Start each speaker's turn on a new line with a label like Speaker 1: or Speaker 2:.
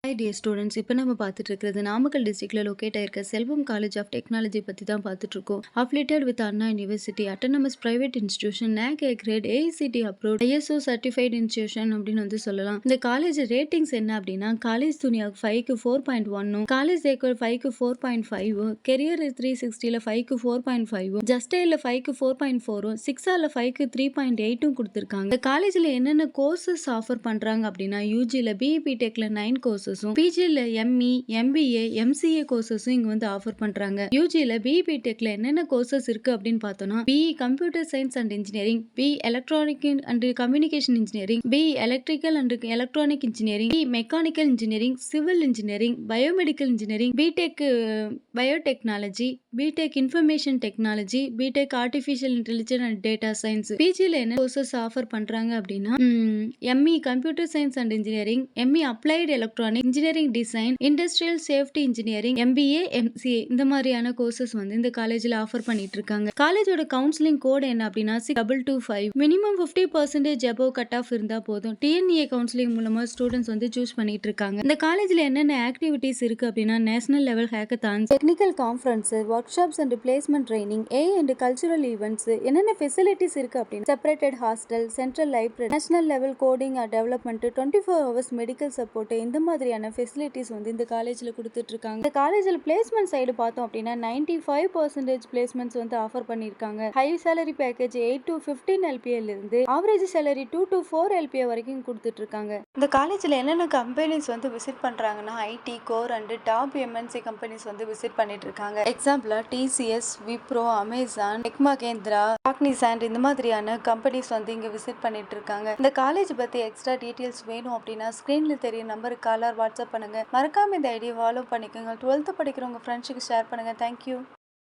Speaker 1: Hi dear students. இப்போ நம்ம பார்த்துட்டு இருக்கிறது நாமக்கல் டிஸ்ட்ரிக்ட்ல லொக்கேட் ஆயிருக்க செல்வம் காலேஜ் ஆஃப் டெக்னாலஜி பற்றி தான் பார்த்துட்டு இருக்கோம். Affiliated with Anna university, autonomous private institution, NAC A grade, AICTE approved, ISO certified institution அப்படின்னு சொல்லலாம். இந்த காலேஜ் ரேட்டிங்ஸ் என்ன அப்படின்னா, காலேஜ் துனியா 5க்கு 4.1, காலேஜ் தேக்கர் 5க்கு 4.5, கெரியர் 360ல 5க்கு 4.5, ஜஸ்டைல 5க்கு 4.4, சிக்ஸால 5க்கு 3.8 கொடுத்துருக்காங்க. இந்த காலேஜில் என்னென்ன கோர்சஸ் ஆஃபர் பண்ணுறாங்க அப்படின்னா, யூஜியில் பிஇ டெக்ல 9 கோர்சஸும், பிஜியில் ME, MBA, MCA கோர்சஸும் இங்க ஆஃபர் பண்றாங்க. யூஜியில் பிஇ டெக்ல என்னென்ன கோர்சஸ் இருக்கு அப்படின்னு பார்த்தோம்னா, BE computer science and engineering, BE electronic and communication engineering, BE electrical and electronic engineering, BE mechanical engineering, civil engineering, biomedical engineering, BTech biotechnology, BTech information technology, BTech artificial intelligence and data science. பிஜியில் என்ன courses offer பண்றாங்க அப்படின்னா, ME computer science and engineering, ME applied electronic engineering design, industrial safety engineering, MBA, MCA இந்த மாதிரியான courses இந்த காலேஜில் offer பண்ணிட்டு இருக்காங்க. காலேஜோட கவுன்சிலிங் கோட் என்ன அப்படின்னா 6225. மினிமம் 50% அபவ் கட் ஆஃப் இருந்தா போதும். TNEA கவுன்சிலிங் மூலமா ஸ்டூடெண்ட்ஸ் சூஸ் பண்ணிட்டு இருக்காங்க. இந்த காலேஜில் என்னென்ன ஆக்டிவிட்டிஸ் இருக்கு அப்படின்னா, national level hackathons, technical conference, work shops and placement training, and cultural events. என்னென்ன ஃபெசிலிட்டிஸ் இருக்கு அப்படின்னா, separated hostel, central library, national level coding development, 24 hours medical support, இந்த மாதிரியான ஃபெசிலிட்டிஸ் இந்த காலேஜில் கொடுத்துட்டு இருக்காங்க. இந்த காலேஜில் பிளேஸ்மெண்ட் சைடு பார்த்தோம் அப்படின்னா 95% பிளேஸ்மெண்ட்ஸ் ஆஃபர் பண்ணியிருக்காங்க. High salary package 8 to 15 LPA இருந்து ஆவரேஜ் சேலரி 2 to 4 LPA வரைக்கும் கொடுத்துட்டு இருக்காங்க. இந்த காலேஜில் என்னென்ன கம்பெனிஸ் விசிட் பண்றாங்கன்னா, IT, core and top MNC companies visit பண்ணிட்டு இருக்காங்க. எக்ஸாம்பிளா TCS, Wipro, Amazon, Tech Mahindra, Cognizant இந்த மாதிரியான கம்பெனிஸ் இங்க விசிட் பண்ணிட்டு இருக்காங்க. இந்த காலேஜ் பத்தி எக்ஸ்ட்ரா டீடைல்ஸ் வேணும் அப்படின்னா ஸ்கிரீன்ல தெரிய நம்பருக்கு கால் ஆர் வாட்ஸ்அப் பண்ணுங்க. மறக்காம இந்த ஐடியா ஃபாலோ பண்ணிக்கோங்க. 12th படிக்கிறவங்க ஃப்ரெண்ட்ஸுக்கு ஷேர் பண்ணுங்க. தேங்க்யூ.